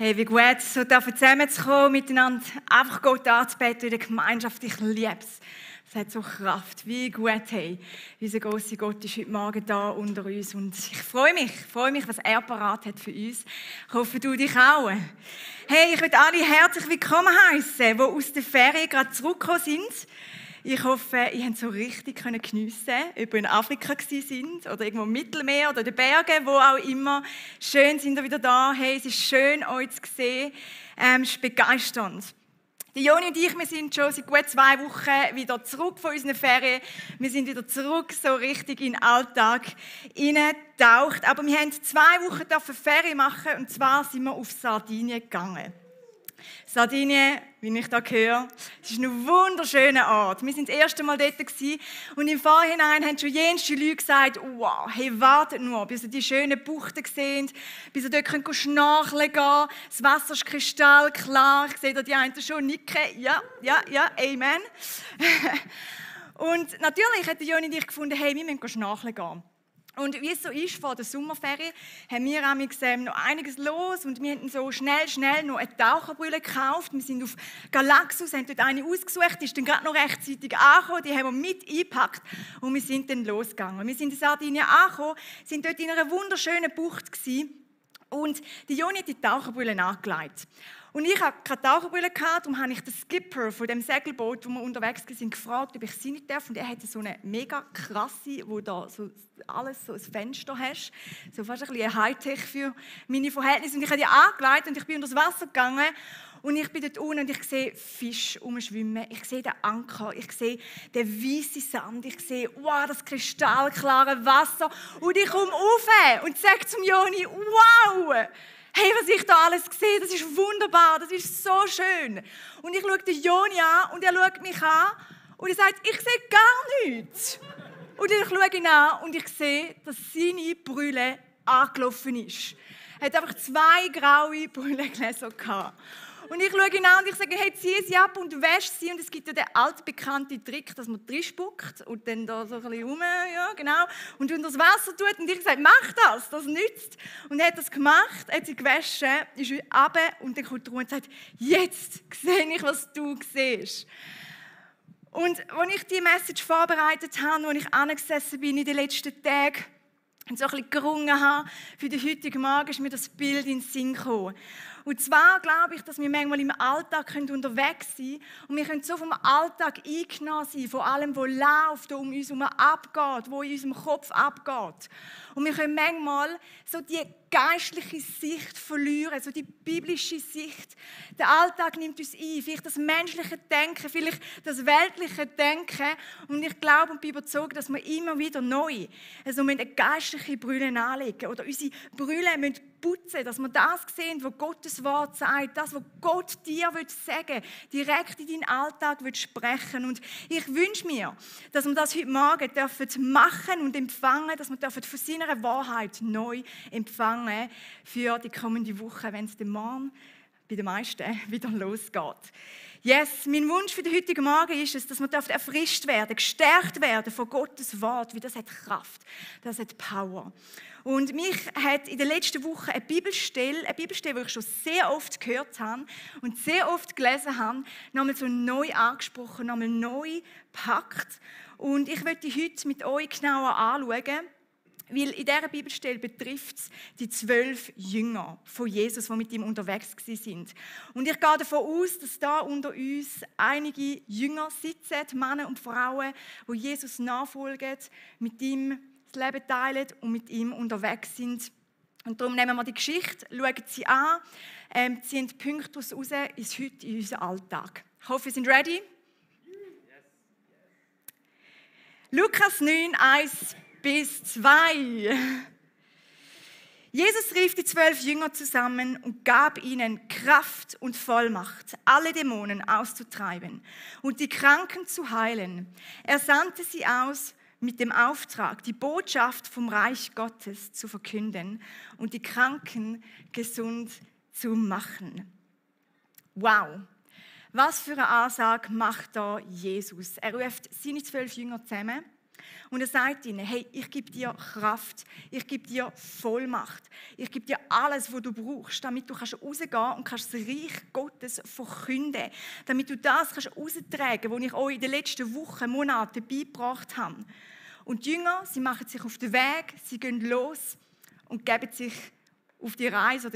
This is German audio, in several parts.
Hey, wie gut, so dürfen zusammenzukommen, miteinander einfach Gott anzubeten in der Gemeinschaft. Ich liebe es. Es hat so Kraft. Wie gut, hey. Unser grosser Gott ist heute Morgen da unter uns. Und ich freue mich, was er parat hat für uns. Ich hoffe, du dich auch. Hey, ich möchte alle herzlich willkommen heißen, die aus der Ferien gerade zurückgekommen sind. Ich hoffe, ihr habt so richtig geniessen, ob ihr in Afrika sind oder irgendwo im Mittelmeer oder in den Bergen, wo auch immer. Schön sind ihr wieder da. Hey, es ist schön, euch zu sehen. Es ist begeisternd. Die Joni und ich, wir sind schon seit gut 2 Wochen wieder zurück von unseren Ferien. Wir sind wieder zurück, so richtig in den Alltag hineingetaucht. Aber wir haben 2 Wochen Ferien machen und zwar sind wir auf Sardinien gegangen. Sardinien, wie ich da höre, es ist ein wunderschöner Ort. Wir waren das erste Mal dort und im Vorhinein haben schon jenste Leute gesagt, wow, hey, wartet nur, bis ihr die schönen Buchten seht, bis ihr dort könnt schnorcheln gehen. Das Wasser ist kristallklar. Ich sehe da die einen schon nicken. Ja, amen. Und natürlich hat Joni und ich gefunden, hey, wir müssen schnorcheln gehen. Und wie es so ist, vor der Sommerferien, haben wir noch einiges los und wir haben so schnell noch eine Taucherbrille gekauft. Wir sind auf Galaxus, haben dort eine ausgesucht, die ist dann gerade noch rechtzeitig angekommen, die haben wir mit eingepackt und wir sind dann losgegangen. Wir sind in Sardinien angekommen, sind dort in einer wunderschönen Bucht gewesen und die Joni hat die Taucherbrille angelegt. Und ich hatte keine Taucherbrille, darum habe ich den Skipper von dem Segelboot, wo wir unterwegs waren, gefragt, ob ich sie nicht darf. Und er hatte so eine mega krasse, wo da so alles so ein Fenster hast. So fast ein bisschen Hightech für meine Verhältnisse. Und ich habe die angelegt und ich bin unter das Wasser gegangen. Und ich bin dort unten und ich sehe Fische rumschwimmen. Ich sehe den Anker, ich sehe den weißen Sand. Ich sehe, wow, das kristallklare Wasser. Und ich komme rauf und sage zum Joni, wow! Hey, was ich da alles sehe, das ist wunderbar, das ist so schön. Und ich schaue den Joni an und er schaut mich an und er sagt, ich sehe gar nichts. Und ich schaue ihn an und ich sehe, dass seine Brille angelaufen ist. Er hat einfach 2 graue Brillengläser gehabt. Und ich schaue ihn an und ich sage, hey, zieh sie ab und wäsch sie. Und es gibt ja den altbekannten Trick, dass man drin spuckt und dann da so ein bisschen rum, ja, genau, und unter das Wasser tut. Und ich sage, mach das nützt. Und er hat das gemacht, hat sie gewaschen, ist runter und dann kommt er und sagt, jetzt sehe ich, was du siehst. Und als ich diese Message vorbereitet habe, als ich angesessen bin in den letzten Tagen, und so ein bisschen gerungen habe, für den heutigen Morgen ist mir das Bild in den Sinn gekommen. Und zwar glaube ich, dass wir manchmal im Alltag unterwegs sein können und wir können so vom Alltag eingenommen sein, von allem, was läuft, was um uns herum abgeht, was in unserem Kopf abgeht. Und wir können manchmal so die geistliche Sicht verlieren, so die biblische Sicht. Der Alltag nimmt uns ein, vielleicht das menschliche Denken, vielleicht das weltliche Denken. Und ich glaube und bin überzeugt, dass wir immer wieder neu eine geistliche Brille anlegen oder unsere Brille müssen putzen, dass wir das sehen, was Gottes Wort sagt, das, was Gott dir sagen will, direkt in deinen Alltag sprechen. Und ich wünsche mir, dass wir das heute Morgen machen und empfangen, dass wir von seiner Wahrheit neu empfangen für die kommende Woche, wenn es dem Morgen bei den meisten wieder losgeht. Yes, mein Wunsch für den heutigen Morgen ist es, dass wir erfrischt werden, gestärkt werden von Gottes Wort, weil das hat Kraft, das hat Power. Und mich hat in den letzten Wochen eine Bibelstelle, die ich schon sehr oft gehört habe und sehr oft gelesen habe, nochmal so neu angesprochen, nochmal neu gepackt. Und ich möchte heute mit euch genauer anschauen, weil in dieser Bibelstelle betrifft es die 12 Jünger von Jesus, die mit ihm unterwegs waren. Und ich gehe davon aus, dass da unter uns einige Jünger sitzen, Männer und Frauen, die Jesus nachfolgen, mit ihm das Leben teilen und mit ihm unterwegs sind. Und darum nehmen wir die Geschichte, schauen sie an, ziehen die Punkte daraus raus in unseren Alltag. Ich hoffe, ihr seid ready. Lukas 9, 1-2. Jesus rief die 12 Jünger zusammen und gab ihnen Kraft und Vollmacht, alle Dämonen auszutreiben und die Kranken zu heilen. Er sandte sie aus mit dem Auftrag, die Botschaft vom Reich Gottes zu verkünden und die Kranken gesund zu machen. Wow! Was für eine Ansage macht da Jesus? Er ruft seine 12 Jünger zusammen Und er sagt ihnen, hey, ich gebe dir Kraft, ich gebe dir Vollmacht, ich gebe dir alles, was du brauchst, damit du rausgehen kannst und kannst das Reich Gottes verkünden, damit du das raustragen kannst, was ich euch in den letzten Wochen, Monaten beigebracht habe. Und die Jünger, sie machen sich auf den Weg, sie gehen los und geben sich auf die Reise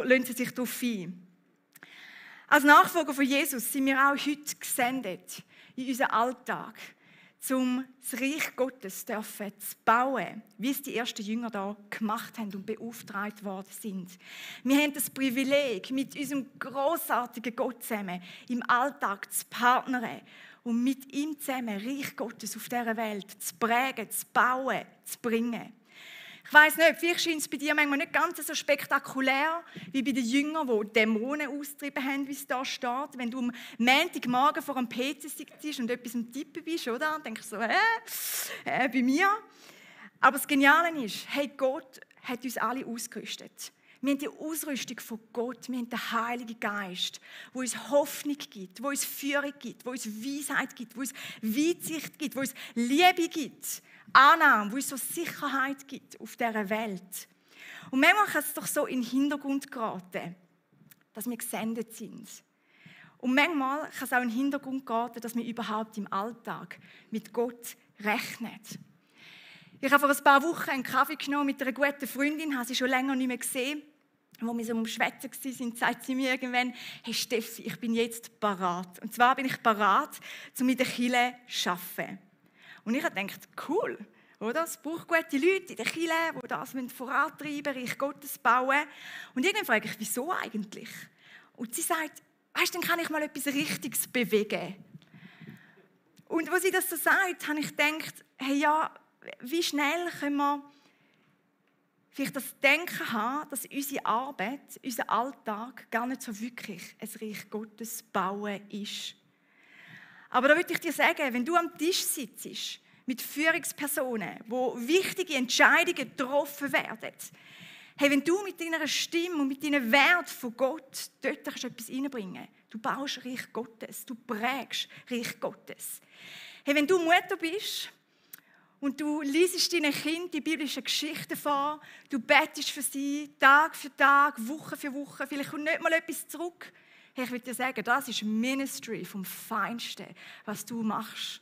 lassen sie sich darauf ein. Als Nachfolger von Jesus sind wir auch heute gesendet in unseren Alltag, um das Reich Gottes zu bauen, wie es die ersten Jünger da gemacht haben und beauftragt worden sind. Wir haben das Privileg, mit unserem grossartigen Gott zusammen im Alltag zu partnern und mit ihm zusammen Reich Gottes auf dieser Welt zu prägen, zu bauen, zu bringen. Ich weiss nicht, vielleicht scheint es bei dir manchmal nicht ganz so spektakulär wie bei den Jüngern, die Dämonen austrieben haben, wie es da steht. Wenn du am Montagmorgen vor einem PC sitzt und etwas am Tippen bist, oder? Dann denkst du so, bei mir. Aber das Geniale ist, hey, Gott hat uns alle ausgerüstet. Wir haben die Ausrüstung von Gott, wir haben den Heiligen Geist, der uns Hoffnung gibt, der uns Führung gibt, der uns Weisheit gibt, der uns Weitsicht gibt, der uns Liebe gibt, Annahme, der uns so Sicherheit gibt auf dieser Welt. Und manchmal kann es doch so in den Hintergrund geraten, dass wir gesendet sind. Und manchmal kann es auch in den Hintergrund geraten, dass wir überhaupt im Alltag mit Gott rechnen. Ich habe vor ein paar Wochen einen Kaffee genommen mit einer guten Freundin, habe sie schon länger nicht mehr gesehen. Als wir so am Schwätzen waren, sagt sie mir irgendwann, hey Steffi, ich bin jetzt parat. Und zwar bin ich parat, um in der Kirche zu arbeiten. Und ich habe gedacht, cool, oder? Es braucht gute Leute in der Kirche, die das vorantreiben, Reich Gottes bauen. Und irgendwann frage ich, wieso eigentlich? Und sie sagt, weißt du, dann kann ich mal etwas Richtiges bewegen. Und als sie das so sagt, habe ich gedacht, hey ja, wie schnell können wir vielleicht das Denken haben, dass unsere Arbeit, unser Alltag gar nicht so wirklich ein Reich Gottes bauen ist. Aber da würde ich dir sagen, wenn du am Tisch sitzt mit Führungspersonen, wo wichtige Entscheidungen getroffen werden, hey, wenn du mit deiner Stimme und mit deinem Wert von Gott dort etwas reinbringen kannst, du baust Reich Gottes, du prägst Reich Gottes. Hey, wenn du Mutter bist, und du liest deinen Kindern die biblischen Geschichten vor, du betest für sie, Tag für Tag, Woche für Woche, vielleicht kommt nicht mal etwas zurück. Hey, ich will dir sagen, das ist Ministry vom Feinsten, was du machst.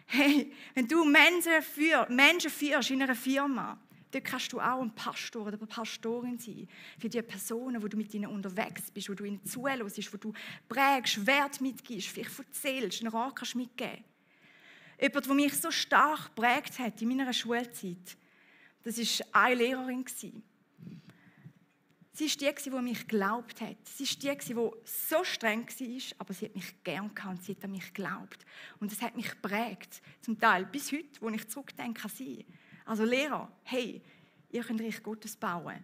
Hey, wenn du Menschen führst in einer Firma, dann kannst du auch ein Pastor oder eine Pastorin sein. Für die Personen, wo du mit ihnen unterwegs bist, wo du ihnen zuhörst, wo du prägst, Wert mitgibst, vielleicht erzählst, einen Rat kannst mitgeben. Jemand, der mich so stark geprägt hat in meiner Schulzeit, das war eine Lehrerin. Sie war die, die mich geglaubt hat. Sie war die, die so streng war, aber sie hat mich gern gehabt und sie hat an mich geglaubt. Und das hat mich geprägt, zum Teil bis heute, wo ich zurückdenke an sie. Also Lehrer, hey, ihr könnt Reich Gottes bauen.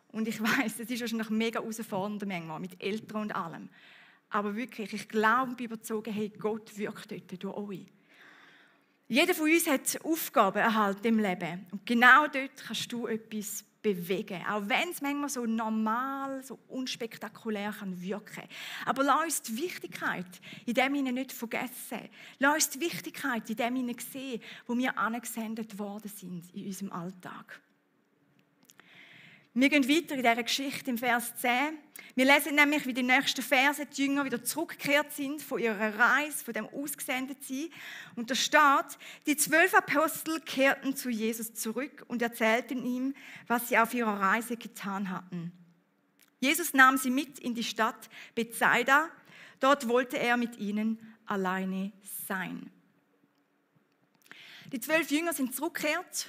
Und ich weiss, das ist wahrscheinlich mega herausfordernd manchmal, mit Eltern und allem. Aber wirklich, ich glaube und bin überzeugt, hey, Gott wirkt dort durch euch. Jeder von uns hat Aufgaben erhalten im Leben. Und genau dort kannst du etwas bewegen. Auch wenn es manchmal so normal, so unspektakulär kann wirken. Aber lass uns die Wichtigkeit in dem nicht vergessen. Lass uns die Wichtigkeit in dem sehen, wo wir angesendet worden sind in unserem Alltag. Wir gehen weiter in dieser Geschichte im Vers 10. Wir lesen nämlich, wie die nächsten Verse die Jünger wieder zurückgekehrt sind von ihrer Reise, von dem Ausgesendetsein. Und da steht, die 12 Apostel kehrten zu Jesus zurück und erzählten ihm, was sie auf ihrer Reise getan hatten. Jesus nahm sie mit in die Stadt Bethsaida. Dort wollte er mit ihnen alleine sein. Die 12 Jünger sind zurückgekehrt.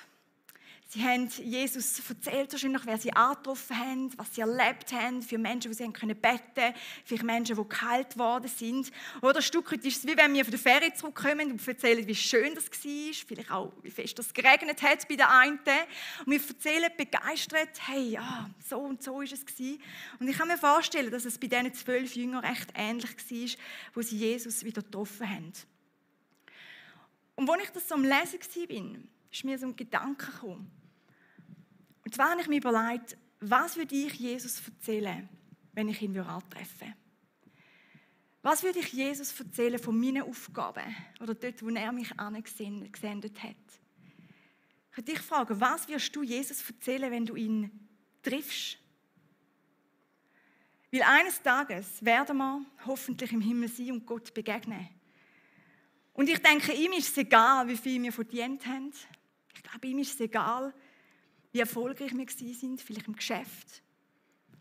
Sie haben Jesus erzählt, wahrscheinlich, wer sie angetroffen haben, was sie erlebt haben, für Menschen, die sie beten konnten, für Menschen, die geheilt worden sind. Oder ein Stück weit ist es, wie wenn wir von der Ferie zurückkommen und erzählen, wie schön das war, vielleicht auch, wie fest es geregnet hat bei den einen. Und wir erzählen begeistert, hey, ja, so und so war es. Und ich kann mir vorstellen, dass es bei diesen 12 Jüngern recht ähnlich war, wo sie Jesus wieder getroffen haben. Und als ich das so am Lesen war, ist mir so ein Gedanke gekommen. Und zwar habe ich mir überlegt, was würde ich Jesus erzählen, wenn ich ihn antreffen würde? Was würde ich Jesus erzählen von meinen Aufgaben oder dort, wo er mich angesendet hat? Ich würde dich fragen, was wirst du Jesus erzählen, wenn du ihn triffst? Weil eines Tages werden wir hoffentlich im Himmel sein und Gott begegnen. Und ich denke, ihm ist es egal, wie viel wir verdient haben. Ich glaube, ihm ist es egal, wie erfolgreich wir sind, vielleicht im Geschäft.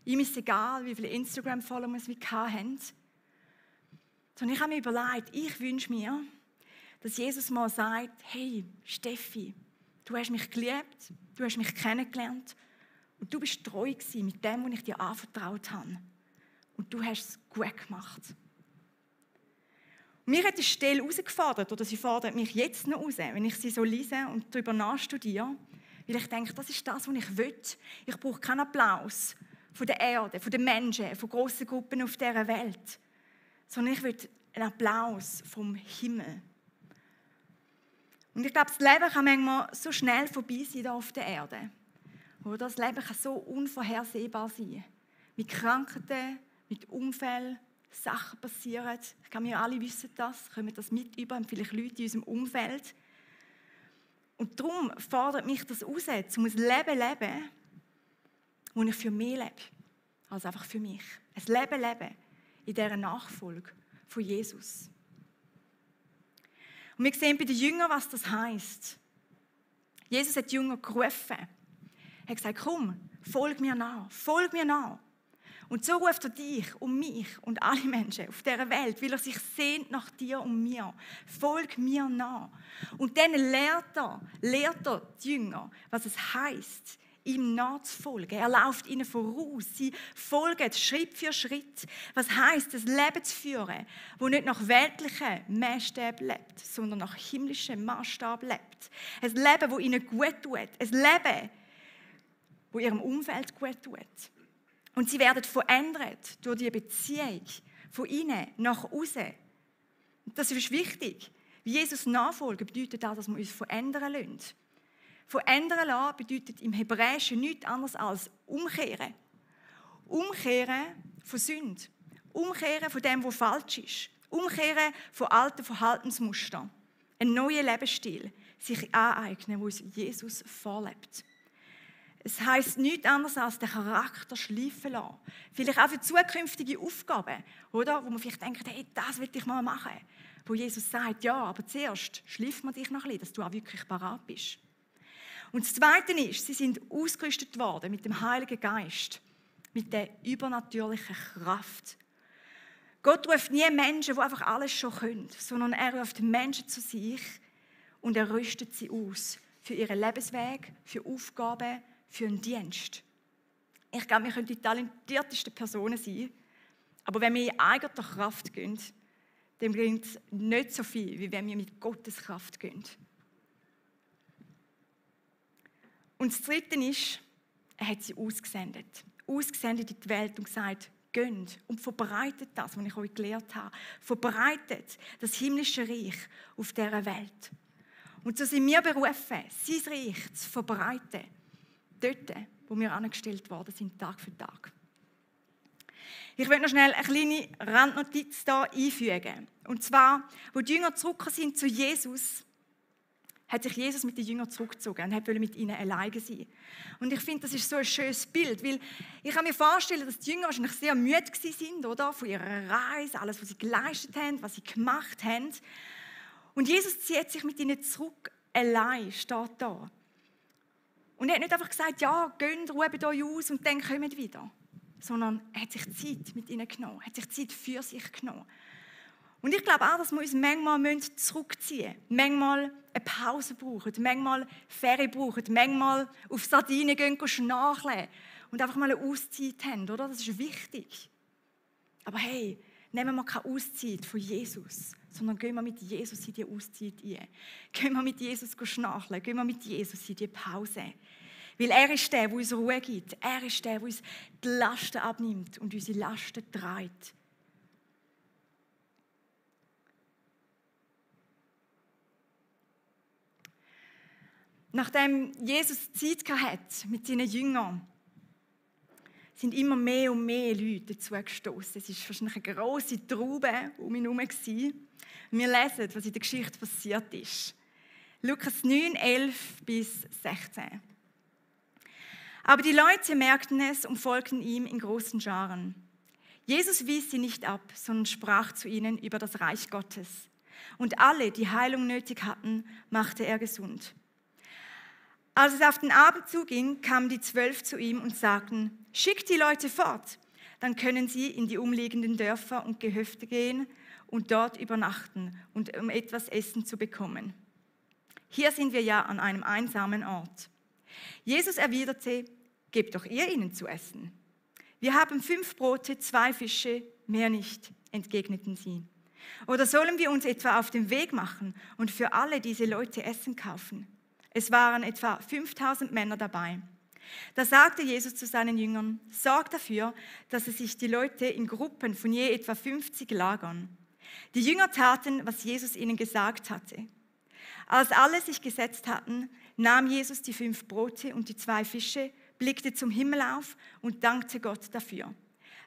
Ihm ist es egal, wie viele Instagram-Follower wir hatten. Sondern ich habe mir überlegt, ich wünsche mir, dass Jesus mal sagt, hey, Steffi, du hast mich geliebt, du hast mich kennengelernt und du bist treu gewesen mit dem, was ich dir anvertraut habe. Und du hast es gut gemacht. Und mich hat die Stelle herausgefordert, oder sie fordert mich jetzt noch raus, wenn ich sie so lese und darüber nachstudiere, weil ich denke, das ist das, was ich will. Ich brauche keinen Applaus von der Erde, von den Menschen, von grossen Gruppen auf dieser Welt, sondern ich will einen Applaus vom Himmel. Und ich glaube, das Leben kann manchmal so schnell vorbei sein hier auf der Erde. Oder das Leben kann so unvorhersehbar sein. Mit Krankheiten, mit Unfällen, Sachen passieren. Ich glaube, wir alle wissen das, kommen das mit über, vielleicht Leute in unserem Umfeld. Und darum fordert mich das raus, um ein Leben zu leben, wo ich für mich lebe, als einfach für mich. Ein Leben leben in dieser Nachfolge von Jesus. Und wir sehen bei den Jüngern, was das heisst. Jesus hat die Jünger gerufen. Er hat gesagt, komm, folg mir nach, folg mir nach. Und so ruft er dich und mich und alle Menschen auf dieser Welt, weil er sich sehnt nach dir und mir. Folg mir nach. Und dann lehrt er die Jünger, was es heisst, ihm nachzufolgen. Er läuft ihnen voraus. Sie folgen Schritt für Schritt. Was heisst, ein Leben zu führen, das nicht nach weltlichen Maßstäben lebt, sondern nach himmlischen Maßstaben lebt. Ein Leben, das ihnen gut tut. Ein Leben, das ihrem Umfeld gut tut. Und sie werden verändert durch die Beziehung von innen nach außen. Das ist wichtig. Wie Jesus nachfolgen bedeutet auch, dass wir uns verändern lassen. Verändern lassen bedeutet im Hebräischen nichts anderes als umkehren. Umkehren von Sünde. Umkehren von dem, was falsch ist. Umkehren von alten Verhaltensmustern. Ein neuer Lebensstil sich aneignen, wo uns Jesus vorlebt. Es heisst nichts anderes als den Charakter schleifen lassen. Vielleicht auch für zukünftige Aufgaben, oder? Wo man vielleicht denkt, hey, das will ich mal machen. Wo Jesus sagt, ja, aber zuerst schleift man dich noch ein bisschen, dass du auch wirklich parat bist. Und das Zweite ist, sie sind ausgerüstet worden mit dem Heiligen Geist, mit der übernatürlichen Kraft. Gott ruft nie Menschen, die einfach alles schon können, sondern er ruft Menschen zu sich und er rüstet sie aus für ihren Lebensweg, für Aufgaben, für einen Dienst. Ich glaube, wir können die talentiertesten Personen sein, aber wenn wir in eigener Kraft gehen, dann bringt es nicht so viel, wie wenn wir mit Gottes Kraft gehen. Und das Dritte ist, er hat sie ausgesendet in die Welt und gesagt, geht und verbreitet das, was ich euch gelehrt habe. Verbreitet das himmlische Reich auf dieser Welt. Und so sind wir berufen, sein Reich zu verbreiten. Dort, wo wir angestellt worden sind, Tag für Tag. Ich will noch schnell eine kleine Randnotiz hier einfügen. Und zwar, wo die Jünger zurück sind zu Jesus, hat sich Jesus mit den Jüngern zurückgezogen und wollte mit ihnen alleine sein. Und ich finde, das ist so ein schönes Bild, weil ich kann mir vorstellen, dass die Jünger wahrscheinlich sehr müde waren, oder? Von ihrer Reise, alles, was sie geleistet haben, was sie gemacht haben. Und Jesus zieht sich mit ihnen zurück, allein, steht da. Und er hat nicht einfach gesagt, ja, geht, ruht euch aus und dann kommt wieder. Sondern er hat sich Zeit mit ihnen genommen, hat sich Zeit für sich genommen. Und ich glaube auch, dass wir uns manchmal zurückziehen müssen. Manchmal eine Pause brauchen, manchmal Ferien brauchen, manchmal auf Sardinien gehen schnarchen und einfach mal eine Auszeit haben, oder? Das ist wichtig. Aber hey, nehmen wir keine Auszeit von Jesus, sondern gehen wir mit Jesus in die Auszeit ein. Gehen wir mit Jesus schnarchen, gehen wir mit Jesus in die Pause. Weil er ist der, der uns Ruhe gibt. Er ist der, der uns die Lasten abnimmt und unsere Lasten trägt. Nachdem Jesus Zeit hatte mit seinen Jüngern, sind immer mehr und mehr Leute dazu gestoßen. Es war wahrscheinlich eine grosse Traube um ihn herum. Wir lesen, was in der Geschichte passiert ist. Lukas 9, 11 bis 16. Aber die Leute merkten es und folgten ihm in großen Scharen. Jesus wies sie nicht ab, sondern sprach zu ihnen über das Reich Gottes. Und alle, die Heilung nötig hatten, machte er gesund. Als es auf den Abend zuging, kamen die 12 zu ihm und sagten: Schickt die Leute fort, dann können sie in die umliegenden Dörfer und Gehöfte gehen und dort übernachten, und um etwas Essen zu bekommen. Hier sind wir ja an einem einsamen Ort. Jesus erwiderte: Gebt doch ihr ihnen zu essen. Wir haben 5 Brote, 2 Fische, mehr nicht, entgegneten sie. Oder sollen wir uns etwa auf den Weg machen und für alle diese Leute Essen kaufen? Es waren etwa 5000 Männer dabei. Da sagte Jesus zu seinen Jüngern: Sorgt dafür, dass sich die Leute in Gruppen von je etwa 50 lagern. Die Jünger taten, was Jesus ihnen gesagt hatte. Als alle sich gesetzt hatten, nahm Jesus die 5 Brote und die 2 Fische, blickte zum Himmel auf und dankte Gott dafür.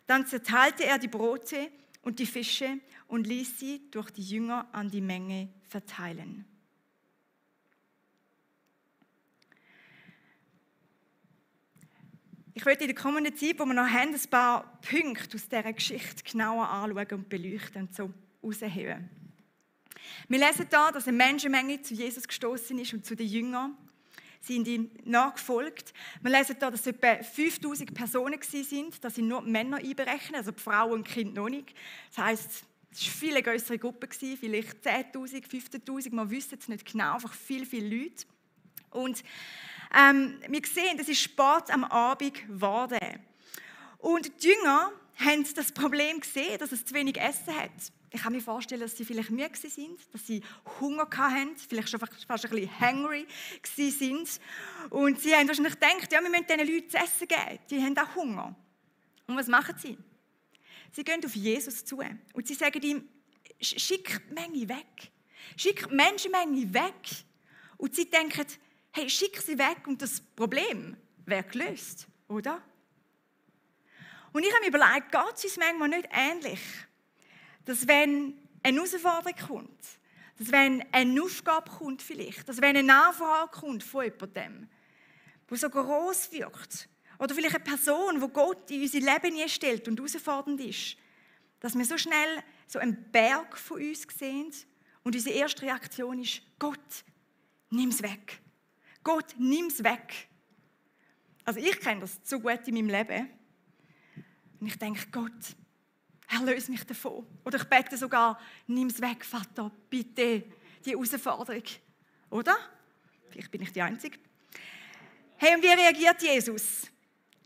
Dann zerteilte er die Brote und die Fische und ließ sie durch die Jünger an die Menge verteilen. Ich möchte in der kommenden Zeit, wo wir noch haben, ein paar Punkte aus dieser Geschichte genauer anschauen und beleuchten und so herausheben. Wir lesen hier, dass eine Menschenmenge zu Jesus gestoßen ist und zu den Jüngern. Sie sind ihm nachgefolgt. Wir lesen hier, dass es etwa 5000 Personen waren. Da sind nur die Männer einberechnet, also die Frauen und Kinder noch nicht. Das heisst, es war eine viel größere Gruppe, vielleicht 10'000, 15'000, wir wissen es nicht genau, einfach viele Leute. Und wir sehen, es ist spät am Abend geworden. Und die Jünger haben das Problem gesehen, dass es zu wenig Essen hat. Ich kann mir vorstellen, dass sie vielleicht müde waren, dass sie Hunger hatten, vielleicht schon fast ein bisschen hungry waren. Und sie haben wahrscheinlich gedacht, ja, wir müssen diesen Leuten zu essen geben. Die haben auch Hunger. Und was machen sie? Sie gehen auf Jesus zu und sie sagen ihm: Schick die Menge weg. Schick die Menschenmenge weg. Und sie denken: Hey, schick sie weg und das Problem wäre gelöst, oder? Und ich habe mir überlegt, geht es uns manchmal nicht ähnlich? Dass wenn eine Herausforderung kommt, dass wenn eine Aufgabe kommt vielleicht, dass wenn eine Nachfrage kommt von jemandem, der so gross wirkt, oder vielleicht eine Person, die Gott in unser Leben stellt und herausfordernd ist, dass wir so schnell so einen Berg von uns sehen und unsere erste Reaktion ist: Gott, nimm es weg. Gott, nimm es weg. Also ich kenne das so gut in meinem Leben. Und ich denke: Gott, erlöse mich davon. Oder ich bete sogar: Nimm es weg, Vater, bitte, die Herausforderung. Oder? Vielleicht bin ich die Einzige. Hey, und wie reagiert Jesus?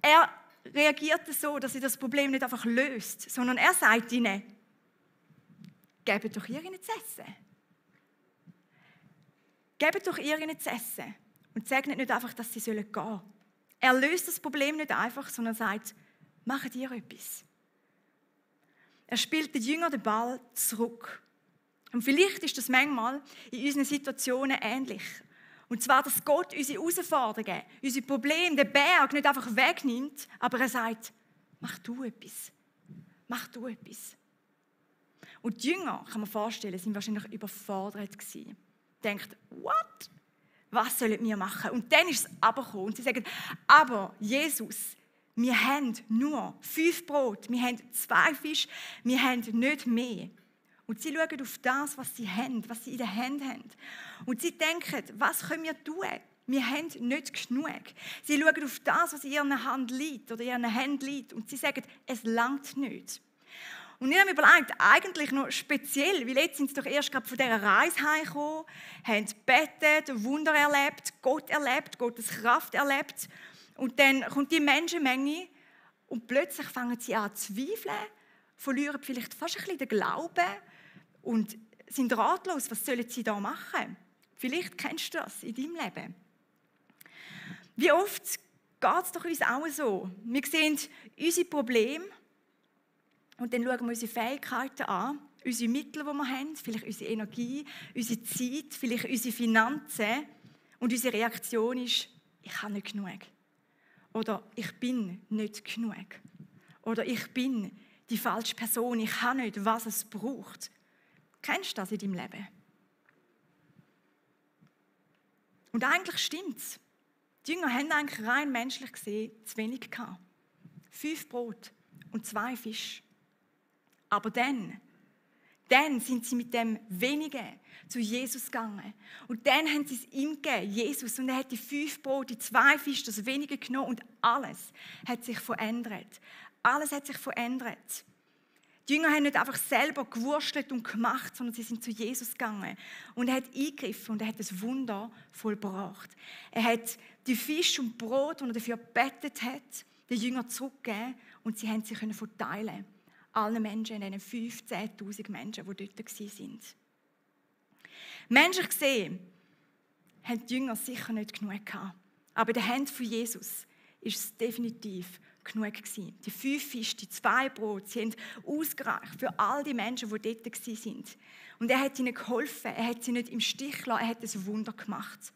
Er reagiert so, dass er das Problem nicht einfach löst, sondern er sagt ihnen: Gebt doch ihr ihnen zu essen. Gebt doch ihr ihnen zu essen. Und sagt nicht einfach, dass sie gehen sollen. Er löst das Problem nicht einfach, sondern sagt: Macht ihr etwas. Er spielt den Jüngern den Ball zurück. Und vielleicht ist das manchmal in unseren Situationen ähnlich. Und zwar, dass Gott unsere Herausforderungen, unsere Probleme, den Berg nicht einfach wegnimmt, aber er sagt: Mach du etwas. Mach du etwas. Und die Jünger, kann man vorstellen, sind wahrscheinlich überfordert gewesen. Denkt: What? Was sollen wir machen? Und dann ist es aber gekommen. Und sie sagen: Aber Jesus, wir haben nur 5 Brot, wir haben 2 Fische, wir haben nicht mehr. Und sie schauen auf das, was sie haben, was sie in der Hand haben. Und sie denken: Was können wir tun? Wir haben nicht genug. Sie schauen auf das, was in ihrer Hand liegt oder in ihren Händen liegt. Und sie sagen: Es langt nicht. Und ich habe mir überlegt, eigentlich noch speziell, weil jetzt sind sie doch erst gerade von dieser Reise heimgekommen, haben gebetet, Wunder erlebt, Gottes Kraft erlebt. Und dann kommt die Menschenmenge und plötzlich fangen sie an zu zweifeln, verlieren vielleicht fast ein bisschen den Glauben und sind ratlos, was sollen sie da machen? Vielleicht kennst du das in deinem Leben. Wie oft geht es doch uns auch so? Wir sehen unsere Probleme und dann schauen wir unsere Fähigkeiten an, unsere Mittel, die wir haben, vielleicht unsere Energie, unsere Zeit, vielleicht unsere Finanzen. Und unsere Reaktion ist: Ich habe nicht genug. Oder ich bin nicht genug. Oder ich bin die falsche Person, ich habe nicht, was es braucht. Kennst du das in deinem Leben? Und eigentlich stimmt es. Die Jünger haben eigentlich rein menschlich gesehen zu wenig gehabt. 5 Brot und 2 Fische. Aber dann sind sie mit dem Wenigen zu Jesus gegangen. Und dann haben sie es ihm gegeben, Jesus. Und er hat die 5 Brot, die 2 Fische, das Wenige genommen und alles hat sich verändert. Alles hat sich verändert. Die Jünger haben nicht einfach selber gewurstelt und gemacht, sondern sie sind zu Jesus gegangen. Und er hat eingegriffen und er hat das Wunder vollbracht. Er hat die Fisch und Brot, die er dafür gebetet hat, den Jüngern zurückgegeben und sie haben sie verteilen. Allen Menschen, in diesen 15.000 Menschen, die dort waren. Menschlich gesehen haben die Jünger sicher nicht genug gehabt. Aber in den Händen von Jesus ist es definitiv genug gewesen. Die 5 Fische, die 2 Brote, sie haben ausgereicht für all die Menschen, die dort waren. Und er hat ihnen geholfen, er hat sie nicht im Stich gelassen, er hat ein Wunder gemacht.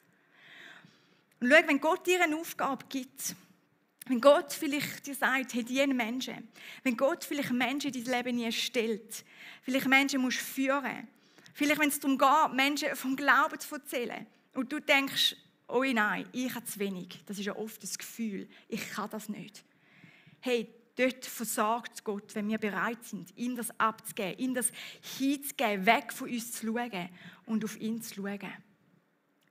Und schau, wenn Gott dir eine Aufgabe gibt, wenn Gott vielleicht dir sagt, hey, diese Menschen, wenn Gott vielleicht Menschen in dein Leben nie stellt, vielleicht Menschen musst führen, vielleicht wenn es darum geht, Menschen vom Glauben zu erzählen und du denkst, oh nein, ich habe zu wenig, das ist ja oft das Gefühl, ich kann das nicht. Hey, dort versagt Gott, wenn wir bereit sind, ihm das abzugeben, ihm das hinzugeben, weg von uns zu schauen und auf ihn zu schauen.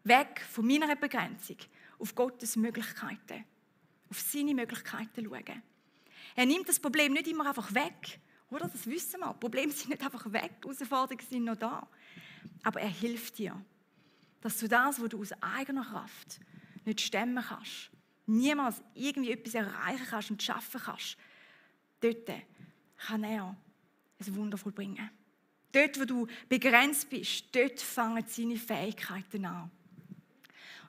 Weg von meiner Begrenzung, auf Gottes Möglichkeiten. Auf seine Möglichkeiten schauen. Er nimmt das Problem nicht immer einfach weg. Oder? Das wissen wir. Probleme sind nicht einfach weg, die Herausforderungen sind noch da. Aber er hilft dir, dass du das, was du aus eigener Kraft nicht stemmen kannst, niemals irgendwie etwas erreichen kannst und schaffen kannst, dort kann er ein Wunder vollbringen. Dort, wo du begrenzt bist, dort fangen seine Fähigkeiten an.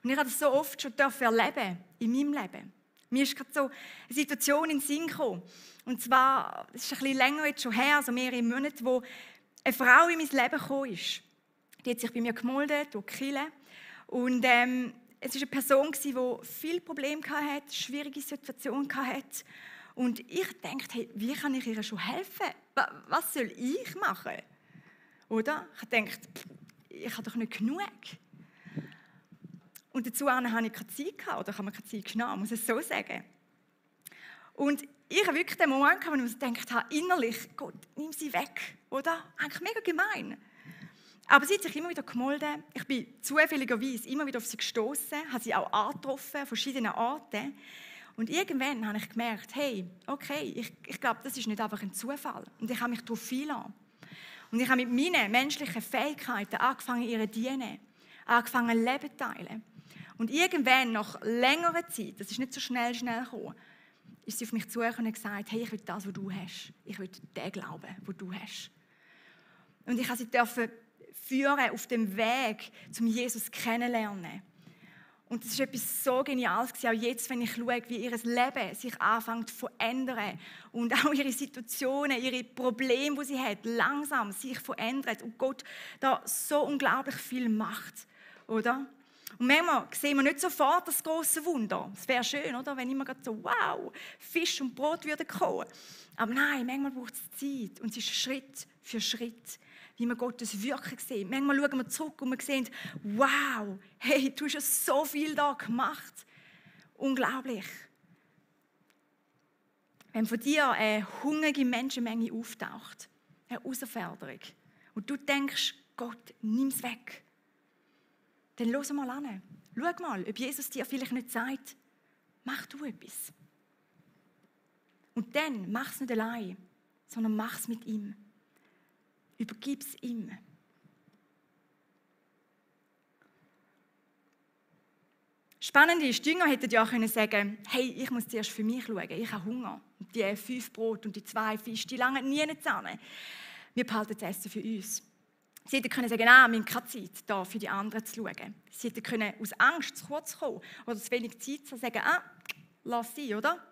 Und ich habe das so oft schon erleben in meinem Leben. Mir ist gerade so eine Situation in den Sinn gekommen. Und zwar, es ist ein bisschen länger jetzt schon her, also mehrere Monate, wo eine Frau in mein Leben gekommen ist. Die hat sich bei mir gemeldet, durch die Kirche. Und es war eine Person, die viele Probleme hatte, schwierige Situationen hatte. Und ich dachte, hey, wie kann ich ihr schon helfen? Was soll ich machen? Oder? Ich dachte, ich habe doch nicht genug. Und dazu hatte ich keine Zeit gehabt, oder ich habe mir keine Zeit genommen, muss ich es so sagen. Und ich habe wirklich den Moment gehabt, wo ich mir gedacht habe, innerlich, Gott, nimm sie weg, oder? Eigentlich mega gemein. Aber sie hat sich immer wieder gemeldet. Ich bin zufälligerweise immer wieder auf sie gestoßen, habe sie auch angetroffen, verschiedene Orte. Und irgendwann habe ich gemerkt, hey, okay, ich glaube, das ist nicht einfach ein Zufall. Und ich habe mich darauf einlassen. Und ich habe mit meinen menschlichen Fähigkeiten angefangen, ihr zu dienen, angefangen, Leben zu teilen. Und irgendwann, nach längerer Zeit, das ist nicht so schnell gekommen, ist sie auf mich zugekommen und gesagt, hey, ich will das, was du hast. Ich will den Glauben, den du hast. Und ich durfte sie führen auf dem Weg, zum Jesus kennenlernen. Und das ist etwas so Geniales gewesen, auch jetzt, wenn ich schaue, wie ihr Leben sich anfängt zu verändern und auch ihre Situationen, ihre Probleme, die sie hat, langsam sich verändern und Gott da so unglaublich viel macht, oder? Und manchmal sehen wir nicht sofort das große Wunder. Es wäre schön, oder? Wenn immer gerade so, wow, Fisch und Brot würden kommen. Aber nein, manchmal braucht es Zeit und es ist Schritt für Schritt, wie wir Gottes Wirken sehen. Manchmal schauen wir zurück und wir sehen, wow, hey, du hast ja so viel da gemacht. Unglaublich. Wenn von dir eine hungrige Menschenmenge auftaucht, eine Herausforderung, und du denkst, Gott, nimm es weg, dann hör mal an. Schau mal, ob Jesus dir vielleicht nicht sagt, mach du etwas. Und dann mach es nicht allein, sondern mach es mit ihm. Übergib es ihm. Spannend ist, die Jünger hätten ja auch sagen können, hey, ich muss zuerst für mich schauen, ich habe Hunger. Und die 5 Brot und die 2 Fische, die langen nie zusammen. Wir behalten das Essen für uns. Sie hätten können sagen, wir haben keine Zeit, da für die anderen zu schauen. Sie hätten können aus Angst zu kurz kommen oder zu wenig Zeit zu sagen, lass sie, oder?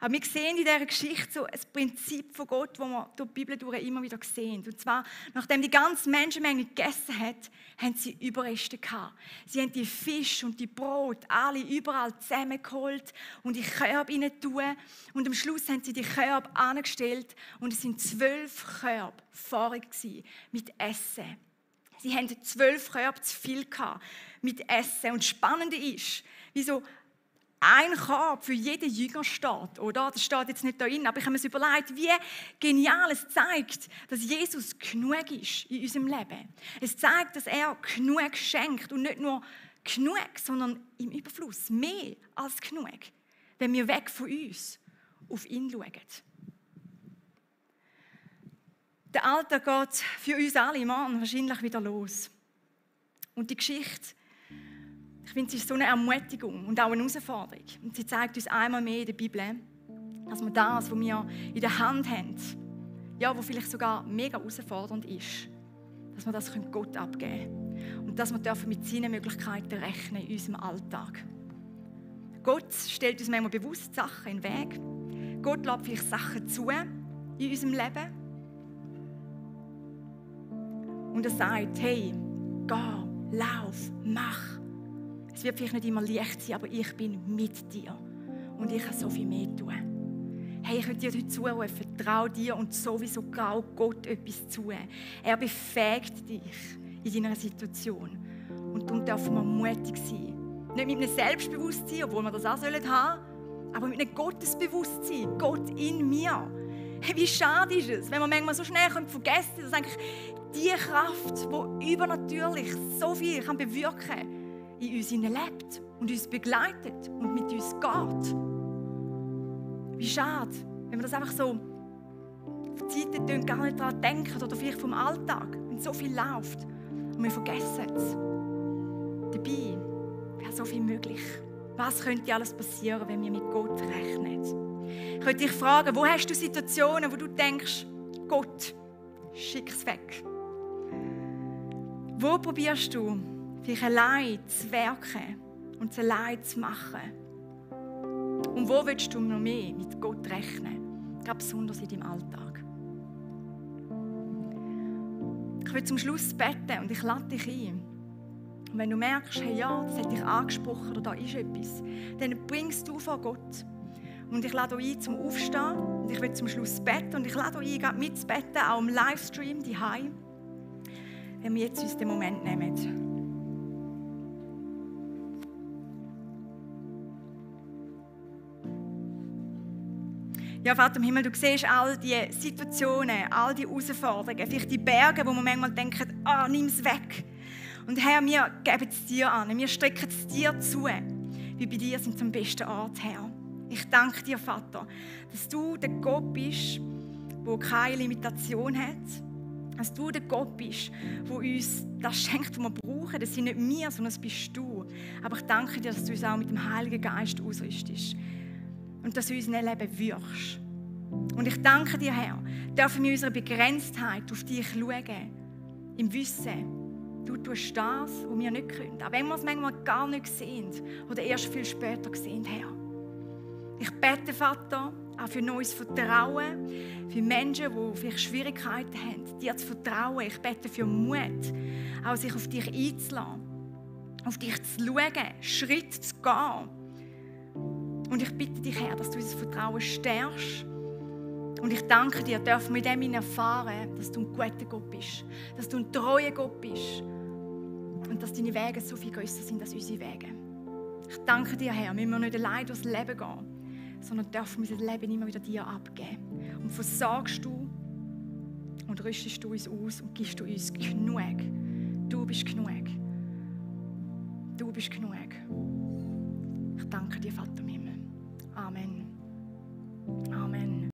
Aber wir sehen in dieser Geschichte so ein Prinzip von Gott, das wir durch die Bibel durch immer wieder sehen. Und zwar, nachdem die ganze Menschenmenge gegessen hat, haben sie Überreste gehabt. Sie haben die Fische und die Brot alle überall zusammengeholt und in Körbe hinein tun. Und am Schluss haben sie die Körbe angestellt und es sind 12 Körbe voll mit Essen. Sie hatten 12 Körbe zu viel mit Essen. Und das Spannende ist, wieso ein Korb für jeden Jünger steht, oder? Das steht jetzt nicht da drin, aber ich habe mir überlegt, wie genial es zeigt, dass Jesus genug ist in unserem Leben. Es zeigt, dass er genug schenkt und nicht nur genug, sondern im Überfluss, mehr als genug, wenn wir weg von uns auf ihn schauen. Der Alltag geht für uns alle morgen wahrscheinlich wieder los. Und die Geschichte, ich finde, es ist so eine Ermutigung und auch eine Herausforderung. Und sie zeigt uns einmal mehr in der Bibel, dass wir das, was wir in der Hand haben, ja, was vielleicht sogar mega herausfordernd ist, dass wir das Gott abgeben können. Und dass wir mit seinen Möglichkeiten rechnen in unserem Alltag. Gott stellt uns manchmal bewusst Sachen in den Weg. Gott lässt vielleicht Sachen zu in unserem Leben. Und er sagt, hey, geh, lauf, mach. Es wird vielleicht nicht immer leicht sein, aber ich bin mit dir. Und ich kann so viel mehr tun. Hey, ich will dir heute zurufen, trau dir und sowieso trau Gott etwas zu. Er befähigt dich in deiner Situation. Und darum dürfen wir mutig sein. Nicht mit einem Selbstbewusstsein, obwohl wir das auch haben sollen, aber mit einem Gottesbewusstsein. Gott in mir. Hey, wie schade ist es, wenn wir manchmal so schnell vergessen können, dass eigentlich die Kraft, die übernatürlich so viel bewirken kann, in uns lebt und uns begleitet und mit uns geht. Wie schade, wenn wir das einfach so auf die Seite gar nicht daran denken oder vielleicht vom Alltag, wenn so viel läuft und wir vergessen es. Dabei wäre so viel möglich. Was könnte alles passieren, wenn wir mit Gott rechnen? Ich könnte dich fragen, wo hast du Situationen, wo du denkst, Gott, schick es weg? Wo probierst du, vielleicht allein zu werken und es allein zu machen? Und wo willst du noch mehr mit Gott rechnen? Gerade besonders in deinem Alltag. Ich will zum Schluss beten und ich lade dich ein. Und wenn du merkst, hey, ja, das hat dich angesprochen oder da ist etwas, dann bringst du vor Gott. Und ich lade euch ein zum Aufstehen und ich will zum Schluss beten und ich lade euch ein, gerade mitzubeten, auch im Livestream, die Heim, wenn wir jetzt uns den Moment nehmen. Ja, Vater im Himmel, du siehst all die Situationen, all die Herausforderungen, vielleicht die Berge, wo man manchmal denkt, nimm es weg. Und Herr, wir geben es dir an, wir strecken es dir zu, wie bei dir sind zum besten Ort, Herr. Ich danke dir, Vater, dass du der Gott bist, der keine Limitation hat. Dass du der Gott bist, der uns das schenkt, was wir brauchen. Das sind nicht wir, sondern das bist du. Aber ich danke dir, dass du uns auch mit dem Heiligen Geist ausrüstest. Und dass du uns in unser Leben wirkst. Und ich danke dir, Herr, dürfen wir unsere Begrenztheit auf dich schauen. Im Wissen, du tust das, was wir nicht können. Auch wenn wir es manchmal gar nicht sehen oder erst viel später sehen, Herr. Ich bete, Vater, auch für neues Vertrauen, für Menschen, die vielleicht Schwierigkeiten haben, dir zu vertrauen. Ich bete für Mut, auch sich auf dich einzulassen, auf dich zu schauen, Schritt zu gehen. Und ich bitte dich, Herr, dass du unser Vertrauen stärkst. Und ich danke dir, dürfen wir in dem erfahren, dass du ein guter Gott bist, dass du ein treuer Gott bist und dass deine Wege so viel grösser sind als unsere Wege. Ich danke dir, Herr, müssen wir nicht allein durchs Leben gehen, sondern dürfen wir unser Leben immer wieder dir abgeben. Und versorgst du und rüstest du uns aus und gibst du uns genug. Du bist genug. Du bist genug. Ich danke dir, Vater im Himmel. Amen. Amen.